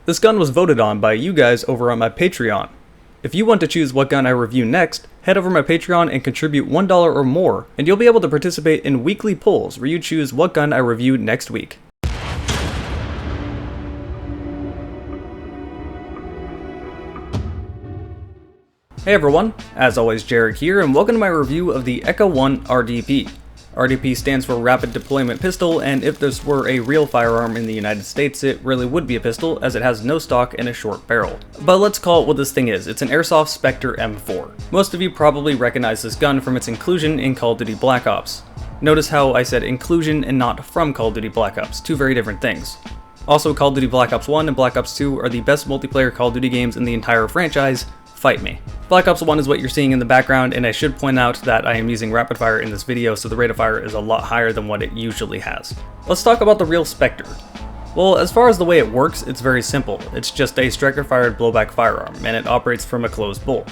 This gun was voted on by you guys over on my Patreon. If you want to choose what gun I review next, head over to my Patreon and contribute $1 or more, and you'll be able to participate in weekly polls where you choose what gun I review next week. Hey everyone, as always Jarek here, and welcome to my review of the Echo 1 RDP. RDP stands for Rapid Deployment Pistol, and if this were a real firearm in the United States, it really would be a pistol, as it has no stock and a short barrel. But let's call it what this thing is. It's an Airsoft Spectre M4. Most of you probably recognize this gun from its inclusion in Call of Duty Black Ops. Notice how I said inclusion and not from Call of Duty Black Ops, two very different things. Also, Call of Duty Black Ops 1 and Black Ops 2 are the best multiplayer Call of Duty games in the entire franchise. Fight me. Black Ops 1 is what you're seeing in the background, and I should point out that I am using rapid fire in this video, so the rate of fire is a lot higher than what it usually has. Let's talk about the real Spectre. Well, as far as the way it works, it's very simple. It's just a striker-fired blowback firearm, and it operates from a closed bolt.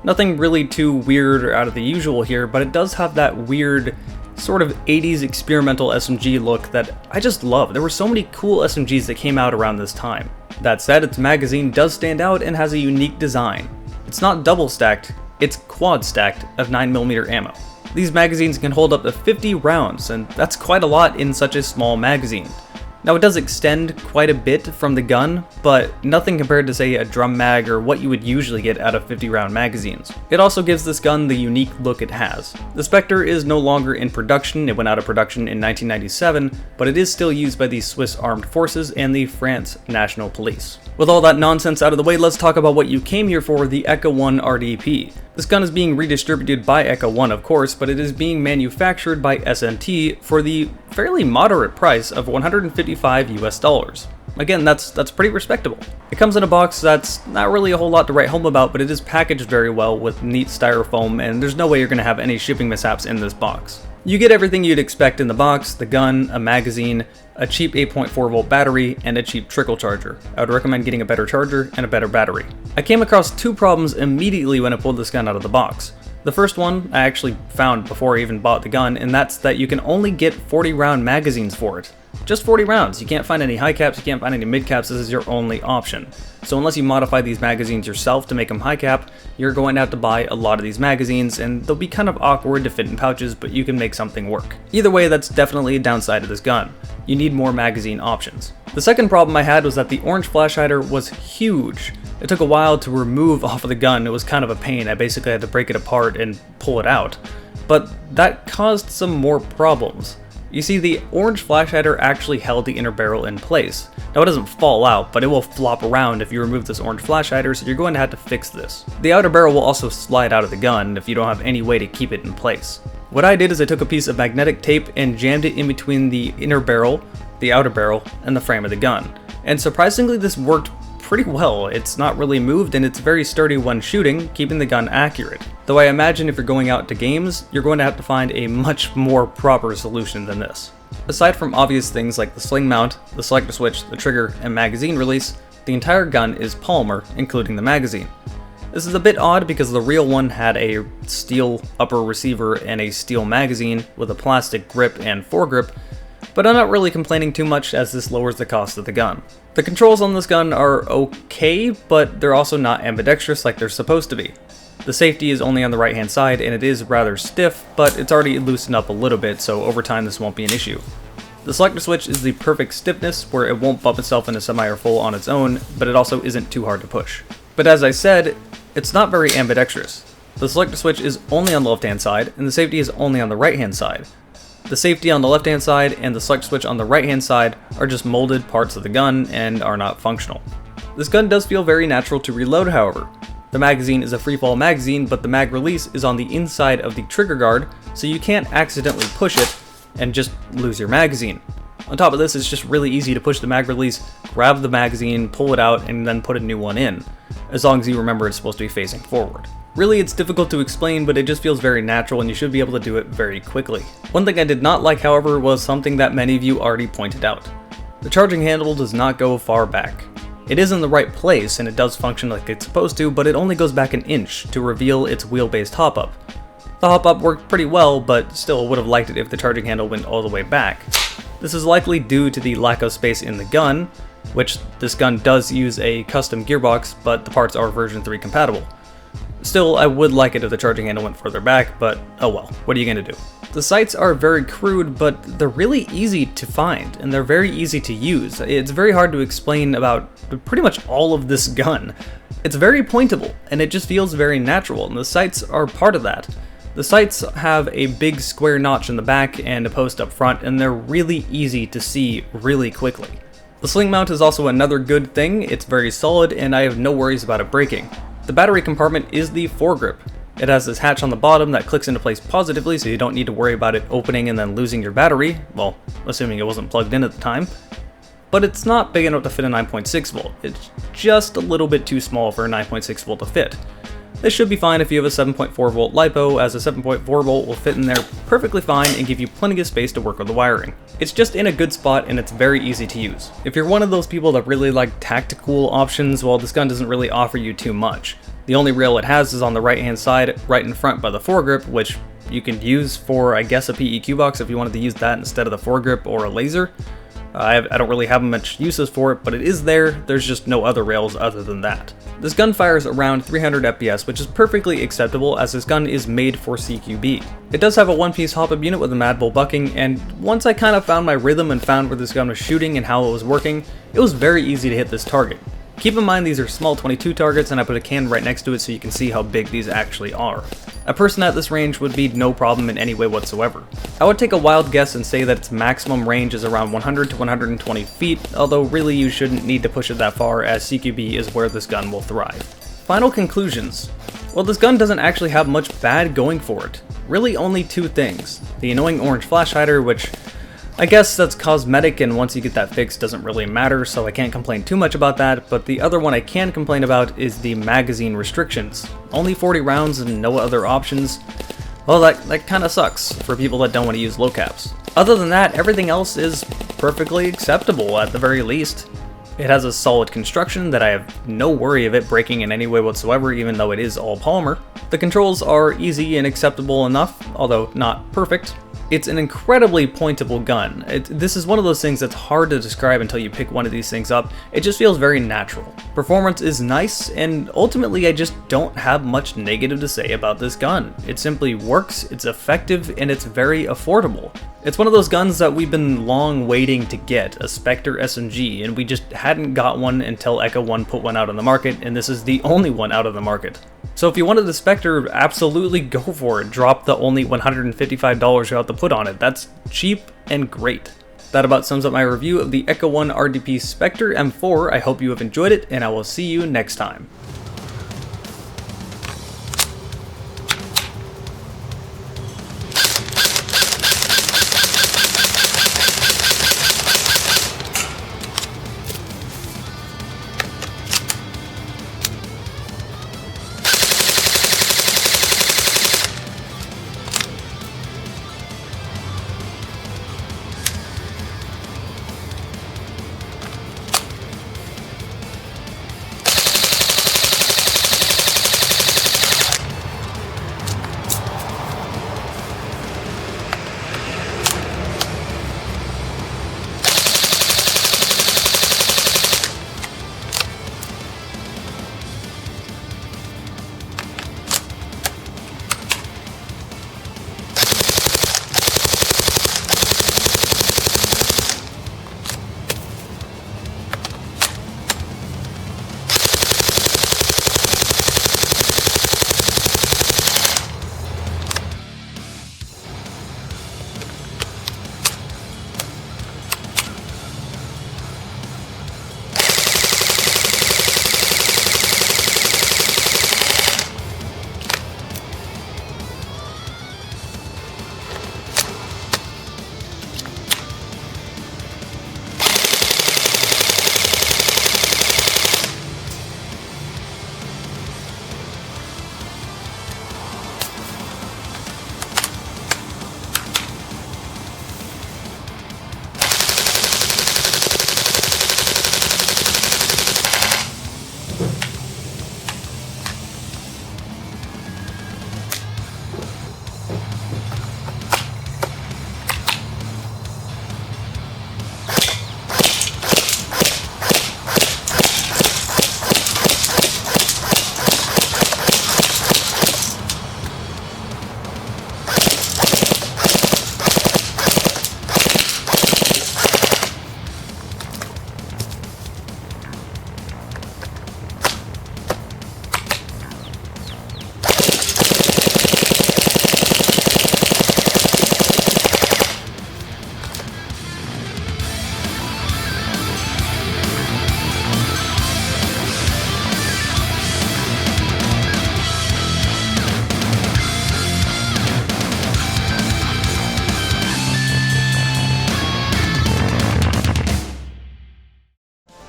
Nothing really too weird or out of the usual here, but it does have that weird sort of 80s experimental SMG look that I just love. There were so many cool SMGs that came out around this time. That said, its magazine does stand out and has a unique design. It's not double stacked, it's quad stacked of 9mm ammo. These magazines can hold up to 50 rounds, and that's quite a lot in such a small magazine. Now it does extend quite a bit from the gun, but nothing compared to say a drum mag or what you would usually get out of 50 round magazines. It also gives this gun the unique look it has. The Spectre is no longer in production. It went out of production in 1997, but it is still used by the Swiss Armed Forces and the France National Police. With all that nonsense out of the way, let's talk about what you came here for, the Echo 1 RDP. This gun is being redistributed by Echo 1 of course, but it is being manufactured by S&T for the fairly moderate price of $155 US. Again, that's pretty respectable. It comes in a box that's not really a whole lot to write home about, but it is packaged very well with neat styrofoam, and there's no way you're going to have any shipping mishaps in this box. You get everything you'd expect in the box: the gun, a magazine, a cheap 8.4 volt battery, and a cheap trickle charger. I would recommend getting a better charger and a better battery. I came across two problems immediately when I pulled this gun out of the box. The first one I actually found before I even bought the gun, and that's that you can only get 40 round magazines for it. Just 40 rounds. You can't find any high caps, you can't find any mid caps. This is your only option. So unless you modify these magazines yourself to make them high cap, you're going to have to buy a lot of these magazines, and they'll be kind of awkward to fit in pouches, but you can make something work. Either way, that's definitely a downside of this gun. You need more magazine options. The second problem I had was that the orange flash hider was huge. It took a while to remove off of the gun. It was kind of a pain. I basically had to break it apart and pull it out. But that caused some more problems. You see, the orange flash hider actually held the inner barrel in place. Now it doesn't fall out, but it will flop around if you remove this orange flash hider, so you're going to have to fix this. The outer barrel will also slide out of the gun if you don't have any way to keep it in place. What I did is I took a piece of magnetic tape and jammed it in between the inner barrel, the outer barrel, and the frame of the gun. And surprisingly, this worked pretty well. It's not really moved, and it's very sturdy when shooting, keeping the gun accurate. Though I imagine if you're going out to games, you're going to have to find a much more proper solution than this. Aside from obvious things like the sling mount, the selector switch, the trigger, and magazine release, the entire gun is polymer, including the magazine. This is a bit odd because the real one had a steel upper receiver and a steel magazine with a plastic grip and foregrip, but I'm not really complaining too much as this lowers the cost of the gun. The controls on this gun are okay, but they're also not ambidextrous like they're supposed to be. The safety is only on the right hand side, and it is rather stiff, but it's already loosened up a little bit, so over time this won't be an issue. The selector switch is the perfect stiffness where it won't bump itself into semi or full on its own, but it also isn't too hard to push. But as I said, it's not very ambidextrous. The selector switch is only on the left hand side, and the safety is only on the right hand side. The safety on the left hand side and the selector switch on the right hand side are just molded parts of the gun and are not functional. This gun does feel very natural to reload, however. The magazine is a freefall magazine, but the mag release is on the inside of the trigger guard, so you can't accidentally push it and just lose your magazine. On top of this, it's just really easy to push the mag release, grab the magazine, pull it out, and then put a new one in, as long as you remember it's supposed to be facing forward. Really, it's difficult to explain, but it just feels very natural and you should be able to do it very quickly. One thing I did not like, however, was something that many of you already pointed out. The charging handle does not go far back. It is in the right place and it does function like it's supposed to, but it only goes back an inch to reveal its wheel-based hop-up. The hop-up worked pretty well, but still would have liked it if the charging handle went all the way back. This is likely due to the lack of space in the gun, which this gun does use a custom gearbox, but the parts are version 3 compatible. Still, I would like it if the charging handle went further back, but oh well, what are you gonna do? The sights are very crude, but they're really easy to find, and they're very easy to use. It's very hard to explain about pretty much all of this gun. It's very pointable, and it just feels very natural, and the sights are part of that. The sights have a big square notch in the back and a post up front, and they're really easy to see really quickly. The sling mount is also another good thing. It's very solid, and I have no worries about it breaking. The battery compartment is the foregrip. It has this hatch on the bottom that clicks into place positively, so you don't need to worry about it opening and then losing your battery, well, assuming it wasn't plugged in at the time. But it's not big enough to fit a 9.6 volt. It's just a little bit too small for a 9.6 volt to fit. This should be fine if you have a 7.4 volt LiPo, as a 7.4 volt will fit in there perfectly fine and give you plenty of space to work with the wiring. It's just in a good spot and it's very easy to use. If you're one of those people that really like tactical options, well, this gun doesn't really offer you too much. The only rail it has is on the right hand side, right in front by the foregrip, which you can use for, I guess, a PEQ box if you wanted to use that instead of the foregrip or a laser. I don't really have much uses for it, but it is there. There's just no other rails other than that. This gun fires around 300 FPS, which is perfectly acceptable as this gun is made for CQB. It does have a one-piece hop-up unit with a Mad Bull bucking, and once I kind of found my rhythm and found where this gun was shooting and how it was working, it was very easy to hit this target. Keep in mind these are small 22 targets, and I put a can right next to it so you can see how big these actually are. A person at this range would be no problem in any way whatsoever. I would take a wild guess and say that its maximum range is around 100 to 120 feet, although really you shouldn't need to push it that far, as CQB is where this gun will thrive. Final conclusions. Well, this gun doesn't actually have much bad going for it. Really only two things. The annoying orange flash hider, which I guess that's cosmetic, and once you get that fixed doesn't really matter, so I can't complain too much about that, but the other one I can complain about is the magazine restrictions. Only 40 rounds and no other options. Well, that kinda sucks for people that don't want to use low caps. Other than that, everything else is perfectly acceptable at the very least. It has a solid construction that I have no worry of it breaking in any way whatsoever, even though it is all polymer. The controls are easy and acceptable enough, although not perfect. It's an incredibly pointable gun. This is one of those things that's hard to describe until you pick one of these things up. It just feels very natural. Performance is nice, and ultimately I just don't have much negative to say about this gun. It simply works, it's effective, and it's very affordable. It's one of those guns that we've been long waiting to get, a Spectre SMG, and we just hadn't got one until Echo 1 put one out on the market, and this is the only one out of the market. So if you wanted the Spectre, absolutely go for it. Drop the only $155 you have to put on it. That's cheap and great. That about sums up my review of the Echo 1 RDP Spectre M4. I hope you have enjoyed it, and I will see you next time.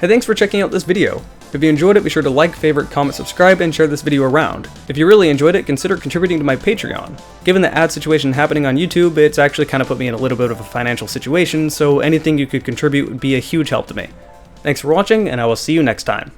Hey, thanks for checking out this video. If you enjoyed it, be sure to like, favorite, comment, subscribe, and share this video around. If you really enjoyed it, consider contributing to my Patreon. Given the ad situation happening on YouTube, it's actually kind of put me in a little bit of a financial situation, so anything you could contribute would be a huge help to me. Thanks for watching, and I will see you next time.